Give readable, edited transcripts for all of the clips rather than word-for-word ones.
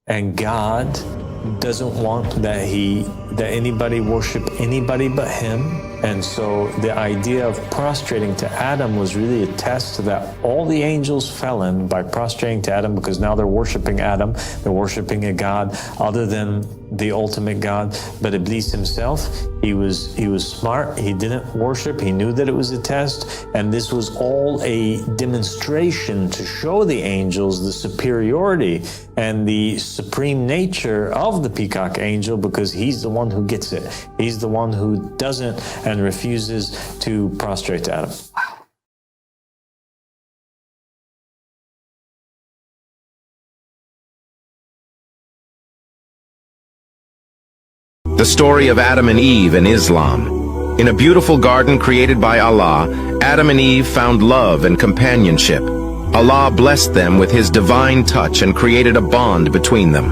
And God doesn't want that anybody worship anybody but him. And so the idea of prostrating to Adam was really a test that all the angels fell in by prostrating to Adam, because now they're worshiping Adam. They're worshiping a God other than the ultimate God. But Iblis himself, he was smart. He didn't worship. He knew that it was a test. And this was all a demonstration to show the angels the superiority and the supreme nature of the peacock angel, because he's the one who gets it. He's the one who doesn't and refuses to prostrate to Adam. The story of Adam and Eve in Islam. In a beautiful garden created by Allah, Adam and Eve found love and companionship. Allah blessed them with His divine touch and created a bond between them.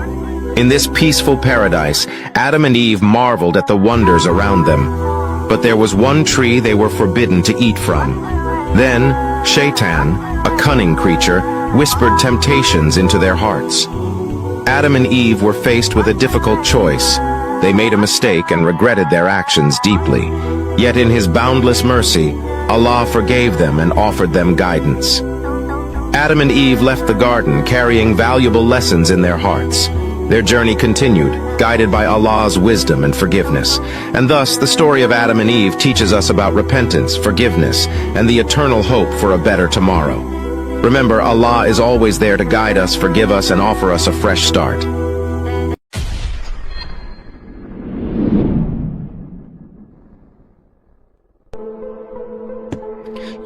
In this peaceful paradise, Adam and Eve marveled at the wonders around them. But there was one tree they were forbidden to eat from. Then, Shaitan, a cunning creature, whispered temptations into their hearts. Adam and Eve were faced with a difficult choice. They made a mistake and regretted their actions deeply. Yet in His boundless mercy, Allah forgave them and offered them guidance. Adam and Eve left the garden carrying valuable lessons in their hearts. Their journey continued, guided by Allah's wisdom and forgiveness. And thus, the story of Adam and Eve teaches us about repentance, forgiveness, and the eternal hope for a better tomorrow. Remember, Allah is always there to guide us, forgive us, and offer us a fresh start.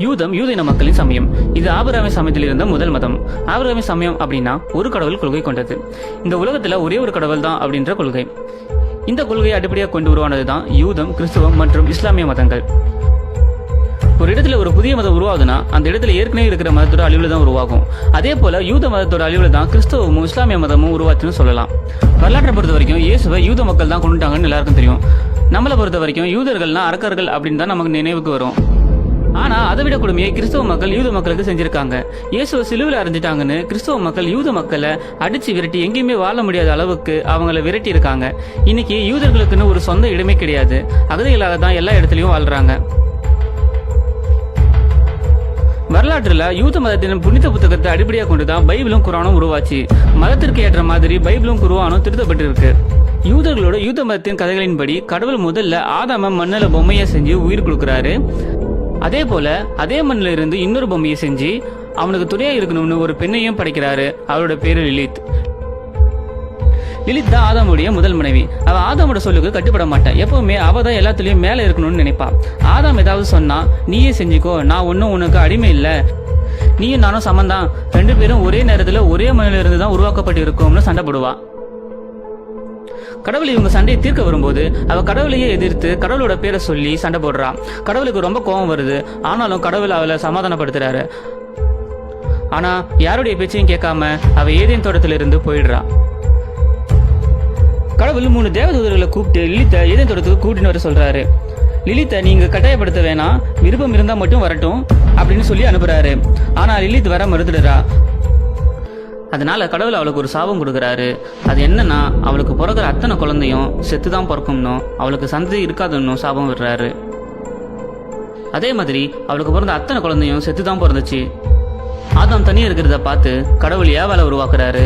யூதம் யூதின மக்களின் சமயம். இது ஆபிரகாமின் சமயத்தில் இருந்த முதல் மதம். ஆபிரகாமின் சமயம் அப்படின்னா ஒரு கடவுள் கொள்கை கொண்டது. இந்த உலகத்துல ஒரே ஒரு கடவுள் தான் அப்படின்ற கொள்கை. இந்த கொள்கையை அடிப்படையாக கொண்டு உருவானது தான் யூதம், கிறிஸ்துவம் மற்றும் இஸ்லாமிய மதங்கள். ஒரு இடத்துல ஒரு புதிய மதம் உருவாகுதுன்னா அந்த இடத்துல ஏற்கனவே இருக்கிற மதத்தோட அழிவுல தான் உருவாகும். அதே போல யூத மதத்தோட அழிவுல தான் கிறிஸ்தவமும் இஸ்லாமிய மதமும் உருவாச்சுன்னு சொல்லலாம். வரலாற்றை பொறுத்த வரைக்கும் இயேசுவை யூத மக்கள் தான் கொண்டுட்டாங்கன்னு எல்லாருக்கும் தெரியும். நம்மளை பொறுத்த வரைக்கும் யூதர்கள்னா அரக்கர்கள் அப்படின்னு தான் நமக்கு நினைவுக்கு வரும். ஆனா அதை விட கொடுமையை கிறிஸ்தவ மக்கள் யூத மக்களுக்கு செஞ்சிருக்காங்க. இயேசுவை சிலுவையில் அரைஞ்சிட்டாங்கன்னு கிறிஸ்தவ மக்கள் யூத மக்களை அடிச்சு விரட்டி எங்கேயுமே வாழ முடியாத அளவுக்கு அவங்கள விரட்டி இருக்காங்க. இன்னைக்கு யூதர்களுக்குன்னு ஒரு சொந்த இடமே கிடையாது. அகதிகளாக தான் எல்லா இடத்துலயும் வாழ்றாங்க. வரலாற்றுல யூத மதத்தின் புனித புத்தகத்தை அடிப்படையாக கொண்டுதான் பைபிளும் குரானும் உருவாச்சு. மதத்திற்கு ஏற்ற மாதிரி பைபிளும் குரானும் திருத்தப்பட்டு இருக்கு. யூதர்களோட யூத மதத்தின் கதைகளின்படி கடவுள் முதல்ல ஆதாம மண்ணில பொம்மையை செஞ்சு உயிர் கொடுக்கிறாரு. அதே போல அதே மண்ணில இருந்து இன்னொரு பொம்மையை செஞ்சு அவனுக்கு துணையா இருக்கணும்னு ஒரு பெண்ணையும் படைக்கிறாரு. அவளோட பேரு லிலித். லிலித் தான் ஆதாமுடைய முதல் மனைவி. அவ ஆதாமோட சொல்லுக்கு கட்டுப்பட மாட்டான். எப்பவுமே அவ தான் எல்லாத்துலயும் மேல இருக்கணும்னு நினைப்பா. ஆதாம் ஏதாவது சொன்னா நீயே செஞ்சுக்கோ, நான் ஒன்னும் உனக்கு அடிமை இல்ல, நீயும் நானும் சமந்தான், ரெண்டு பேரும் ஒரே நேரத்துல ஒரே மண்ணில இருந்து தான் உருவாக்கப்பட்டு இருக்கோம்னு சண்டை போடுவா. கடவுள் இவங்க சண்டையை தீர்க்க வரும்போது அவ கடவுளையே எதிர்த்து கடவுளோட பேரை சொல்லி சண்டை போடுறா. கடவுளுக்கு ரொம்ப கோபம் வருது. ஆனாலும் கடவுள் அவளை சமாதானப்படுத்துறாரு. ஆனா யாருடைய பேச்சையும் கேட்காம அவ ஏதேன் தோட்டத்திலிருந்து போயிடுறா. கடவுள் 3 தேவதூதர்களை கூப்பிட்டு லிலித்தை ஏதேன் தோட்டத்துக்கு கூட்டின்னு வர சொல்றாரு. லிலித்தை நீங்க கட்டாயப்படுத்த வேணாம், விருப்பம் இருந்தா மட்டும் வரட்டும் அப்படின்னு சொல்லி அனுப்புறாரு. ஆனா லிலித் வர மறுத்துடுறா. அதனால கடவுள் அவளுக்கு ஒரு சாபம் கொடுக்குறாரு. அது என்னன்னா, அவளுக்கு பிறகுற அத்தனை குழந்தையும் செத்துதான் பிறக்கும்னும் அவளுக்கு சந்ததி இருக்காதுன்னு சாபம் விடுறாரு. அதே மாதிரி அவளுக்கு பிறந்த அத்தனை குழந்தையும் செத்துதான் பிறந்துச்சு. ஆதாம் தனியா இருக்கிறத பார்த்து கடவுள் ஏவாளை உருவாக்குறாரு.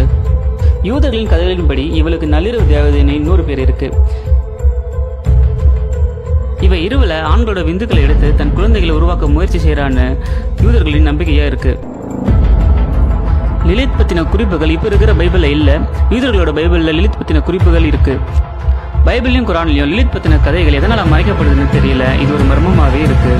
யூதர்களின் கதைகளின்படி இவளுக்கு நள்ளிரவு தேவதைன்னு இன்னொரு பேர் இருக்கு. இவ இரவுல ஆண்களோட விந்துக்களை எடுத்து தன் குழந்தைகளை உருவாக்க முயற்சி செய்யறான்னு யூதர்களின் நம்பிக்கையா இருக்கு. லிலித் பத்தின குறிப்புகள் இப்ப இருக்கிற பைபிள்ல இல்ல. யூதர்களோட பைபிள்ல லிலித் பத்தின குறிப்புகள் இருக்கு. பைபிள்லயும் குரான்லயும் லிலித் பத்தின கதைகள் எதனால மறைக்கப்படுதுன்னு தெரியல. இது ஒரு மர்மமாவே இருக்கு.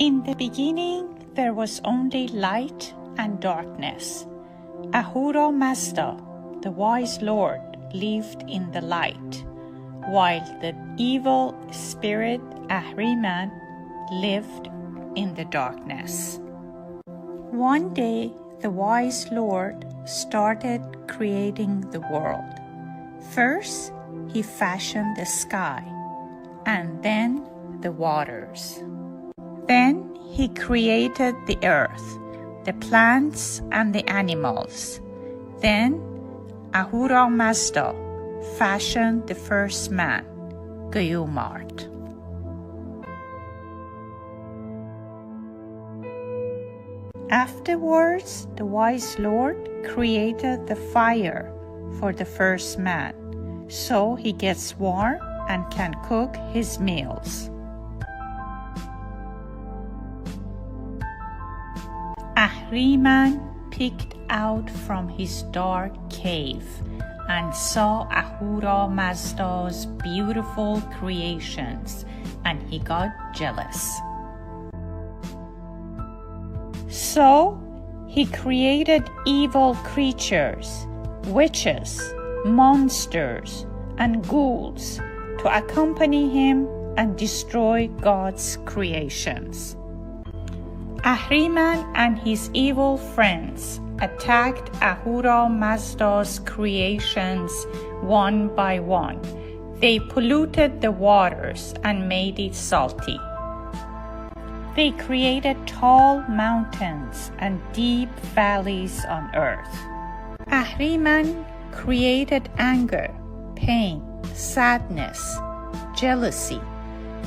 In the beginning, there was only light and darkness. Ahura Mazda, the wise Lord, lived in the light, while the evil spirit Ahriman lived in the darkness. One day, the wise Lord started creating the world. First, he fashioned the sky, and then the waters. Then he created the earth, the plants and the animals. Then Ahura Mazda fashioned the first man, Gayumart. Afterwards, the wise Lord created the fire for the first man, so he gets warm and can cook his meals. Ahriman peeked out from his dark cave and saw Ahura Mazda's beautiful creations, and he got jealous. So he created evil creatures, witches, monsters, and ghouls to accompany him and destroy God's creations. Ahriman and his evil friends attacked Ahura Mazda's creations one by one. They polluted the waters and made it salty. They created tall mountains and deep valleys on earth. Ahriman created anger, pain, sadness, jealousy,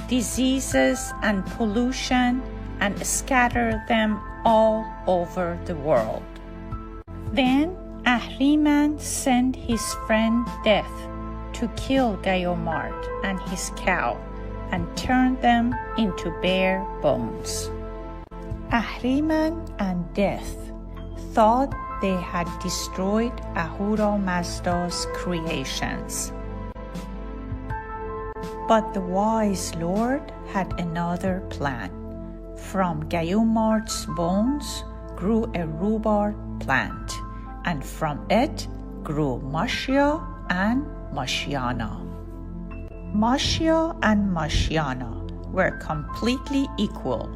diseases, and pollution, and scattered them all over the world. Then Ahriman sent his friend Death to kill Gayumart and his cow and turn them into bare bones. Ahriman and Death thought they had destroyed Ahura Mazda's creations. But the wise Lord had another plan. From Gayumart's bones grew a rhubarb plant, and from it grew Mashia and Mashiana. Mashia and Mashiana were completely equal.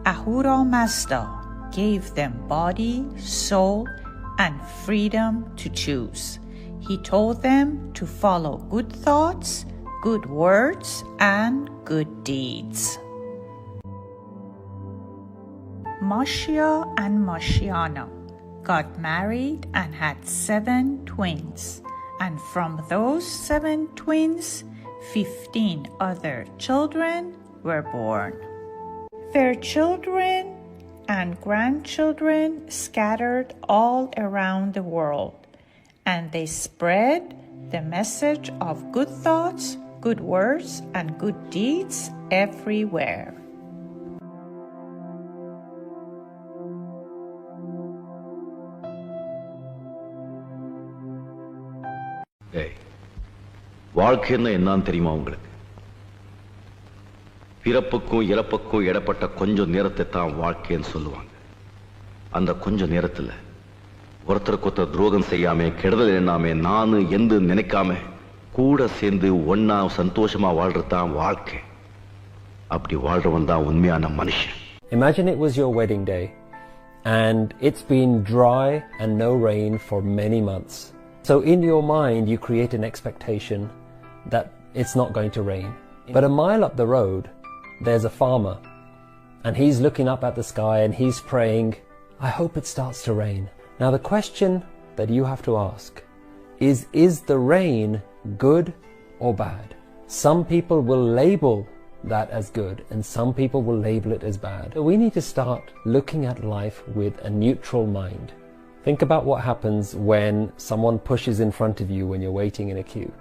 Ahura Mazda gave them body, soul, and freedom to choose. He told them to follow good thoughts, good words, and good deeds. Mashia and Mashiana got married and had 7 twins, and from those 7 twins, 15 other children were born. Their children and grandchildren scattered all around the world, and they spread the message of good thoughts, good words, and good deeds everywhere. வாழ்க்கைன்னா என்னன்னு தெரியுமா உங்களுக்கு? பிறப்புக்கும் இறப்புக்கும் இடப்பட்ட கொஞ்சம் நேரத்தை தான் வாழ்க்கைன்னு சொல்லுவாங்க. அந்த கொஞ்ச நேரத்துல ஒருத்தருக்கு ஒருத்தர் துரோகம் செய்யாம, கெடுதல் எண்ணாம, நானு எந்த நினைக்காம கூட சேர்ந்து ஒன்னா சந்தோஷமா வாழ்றதுதான் வாழ்க்கை. அப்படி வாழ்றவன் தான் உண்மையான மனுஷன். Imagine it was your wedding day and it's been dry and no rain for many months. So in your mind you create an expectation that it's not going to rain. But a mile up the road there's a farmer and he's looking up at the sky and he's praying, I hope it starts to rain. Now the question that you have to ask is the rain good or bad? Some people will label that as good and some people will label it as bad. So we need to start looking at life with a neutral mind. Think about what happens when someone pushes in front of you when you're waiting in a queue.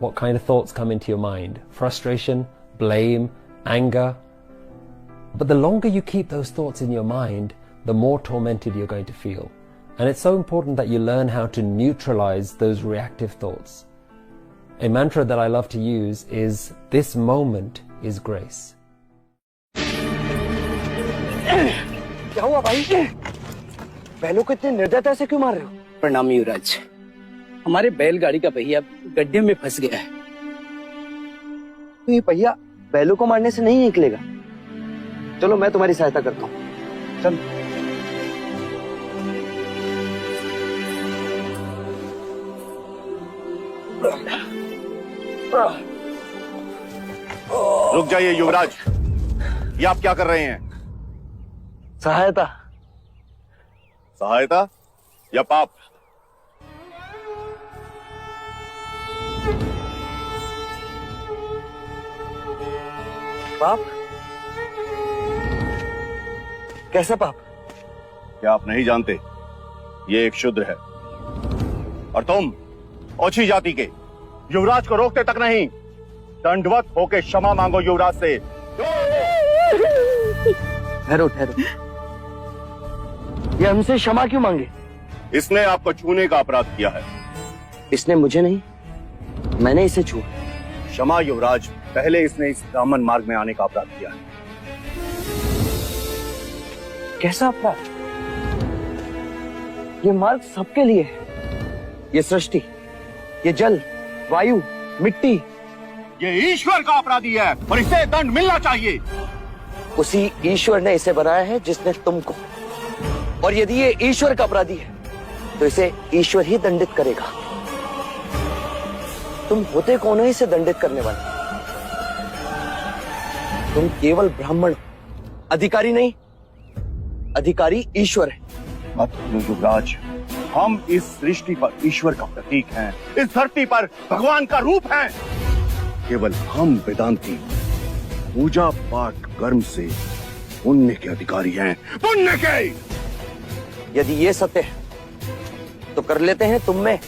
What kind of thoughts come into your mind? Frustration, blame, anger. But the longer you keep those thoughts in your mind, the more tormented you're going to feel. And it's so important that you learn how to neutralize those reactive thoughts. A mantra that I love to use is, this moment is grace. क्या हुआ भाई? बैलों को इतने निर्दयता से क्यों मार रहे हो? प्रणाम युवराज, हमारे बैलगाड़ी का पहिया गड्ढे में फंस गया है। तो ये पहिया बैलों को मारने से नहीं निकलेगा, चलो मैं तुम्हारी सहायता करता हूँ। चल। रुक जाइए युवराज, ये आप क्या कर रहे हैं? सहायता। सहायता या पाप? पाप? कैसा पाप? क्या आप नहीं जानते, ये एक शूद्र है और तुम ओछी जाति के युवराज को रोकते तक नहीं, दंडवत होके क्षमा मांगो युवराज से। ठहरो ठहरो, ये हमसे क्षमा क्यों मांगे? इसने आपको छूने का अपराध किया है। इसने मुझे नहीं, मैंने इसे छुआ। क्षमा युवराज, पहले इसने इस ब्राह्मण मार्ग में आने का अपराध किया है। कैसा अपराध? ये मार्ग सबके लिए है। ये सृष्टि, ये जल, वायु, मिट्टी, ये ईश्वर का अपराधी है और इसे दंड मिलना चाहिए। उसी ईश्वर ने इसे बनाया है जिसने तुमको, और यदि ये ईश्वर का अपराधी है तो इसे ईश्वर ही दंडित करेगा। तुम होते कौन हो इसे दंडित करने वाले? तुम केवल ब्राह्मण, अधिकारी नहीं, अधिकारी ईश्वर है। मत भूलो युवराज, हम इस सृष्टि पर ईश्वर का प्रतीक हैं, इस धरती पर भगवान का रूप हैं। केवल हम वेदांती पूजा पाठ कर्म से पुण्य के अधिकारी हैं, पुण्य के। यदि ये सत्य है तो कर लेते हैं तुम में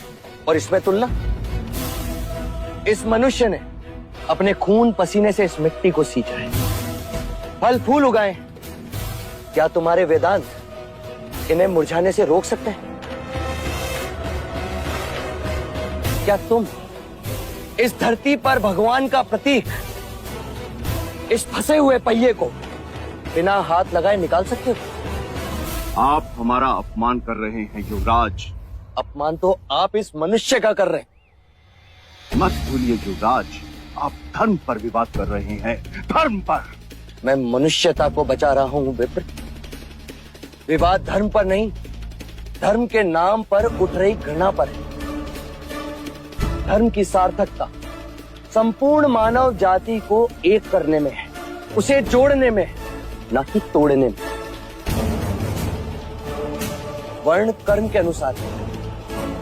और इसमें तुलना। इस मनुष्य ने अपने खून पसीने से इस मिट्टी को सींचा है, फल फूल उगाए। क्या तुम्हारे वेदांत इन्हें मुरझाने से रोक सकते हैं? क्या तुम इस धरती पर भगवान का प्रतीक, इस फंसे हुए पहिए को बिना हाथ लगाए निकाल सकते हो? आप हमारा अपमान कर रहे हैं युवराज। अपमान तो आप इस मनुष्य का कर रहे हैं। मत भूलिए युवराज, आप धर्म पर विवाद कर रहे हैं, धर्म पर। मैं मनुष्यता को बचा रहा हूं विप्र। विवाद धर्म पर नहीं, धर्म के नाम पर उठ रही घृणा पर है। धर्म की सार्थकता संपूर्ण मानव जाति को एक करने में है, उसे जोड़ने में है, ना कि तोड़ने में। वर्ण कर्म के अनुसार,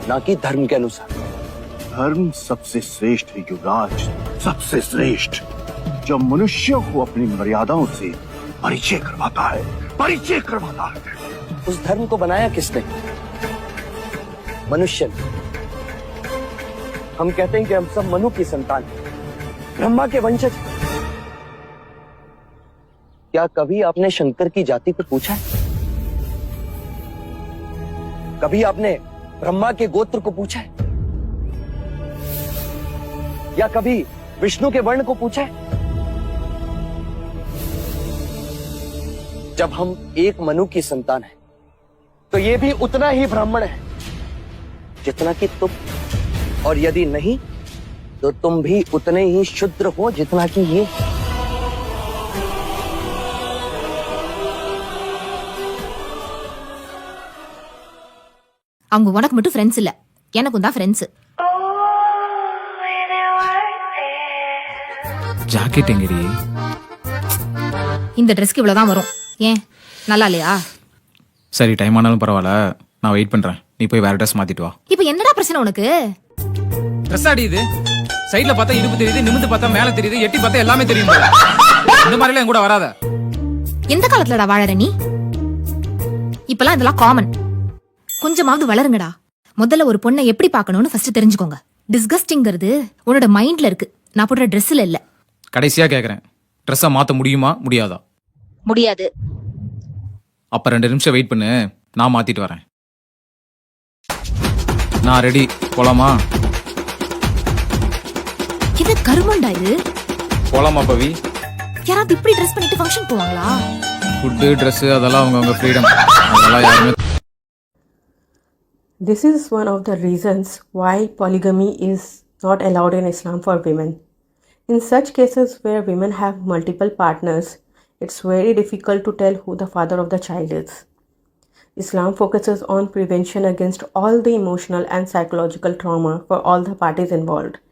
ना कि धर्म के अनुसार। धर्म सबसे श्रेष्ठ है युवराज, सबसे श्रेष्ठ, जो मनुष्यों को अपनी मर्यादाओं से परिचय करवाता है, परिचय करवाता है। उस धर्म को बनाया किसने? मनुष्य ने। हम कहते हैं कि हम सब मनु की संतान हैं, ब्रह्मा के वंशज। क्या कभी आपने शंकर की जाति को पूछा है? कभी आपने ब्रह्मा के गोत्र को पूछा है? या कभी विष्णु के वर्ण को पूछा है? जब हम एक मनु की संतान हैं, तो ये भी उतना ही ब्राह्मण है जितना कि तुम, और यदि नहीं तो तुम भी उतने ही शूद्र हो जितना कि ये। அவங்க உனக்கு மட்டும் ஃப்ரெண்ட்ஸ் இல்ல, எனக்கும் தான் ஃப்ரெண்ட்ஸ். ஜாக்கெட் எங்கடி? இந்த ட்ரெஸ்க்கு இவ்வளவுதான் வரும். ஏன் நல்லா இல்லையா? சரி, டைம் ஆனாலும் பரவாயில்ல, நான் வெயிட் பண்றேன். நீ போய் வேற ட்ரெஸ் மாத்திட்டு வா. இப்போ என்னடா பிரச்சனை உனக்கு? ட்ரெஸ் ஆடிது சைடுல பார்த்தா இடுப்பு தெரியுது, நிமிந்து பார்த்தா மேல தெரியுது, எட்டி பார்த்தா எல்லாமே தெரியும். இந்த மாதிரி எல்லாம் கூட வராத. எந்த காலத்துலடா வாழற நீ? இப்பெல்லாம் இதெல்லாம் காமன். கொஞ்சமாவது வளருங்கடா. முதல்ல ஒரு பொண்ணை எப்படி பார்க்கணும்னு ஃபர்ஸ்ட் தெரிஞ்சுக்கோங்க. டிஸ்கஸ்டிங்கிறது உன்னோட மைண்ட்ல இருக்கு, நான் போடுற ட்ரெஸ்ல இல்ல. கடைசியா கேக்குறேன், ட்ரெஸ்ஸை மாத்த முடியுமா முடியாதா? முடியாது. அப்ப 2 நிமிஷம் வெயிட் பண்ணு, நான் மாத்திட்டு வரேன். நான் ரெடி, போலாமா? இது கருமண்டா இது. போலாமா பவி? யாராவது இப்படி ட்ரெஸ் பண்ணிட்டு ஃபங்க்ஷன் போவாங்களா? ஃபுட்டு ட்ரெஸ் அதெல்லாம் அவங்க ஃப்ரீடம், அதெல்லாம் யாருமே. This is one of the reasons why polygamy is not allowed in Islam for women. In such cases where women have multiple partners, it's very difficult to tell who the father of the child is. Islam focuses on prevention against all the emotional and psychological trauma for all the parties involved.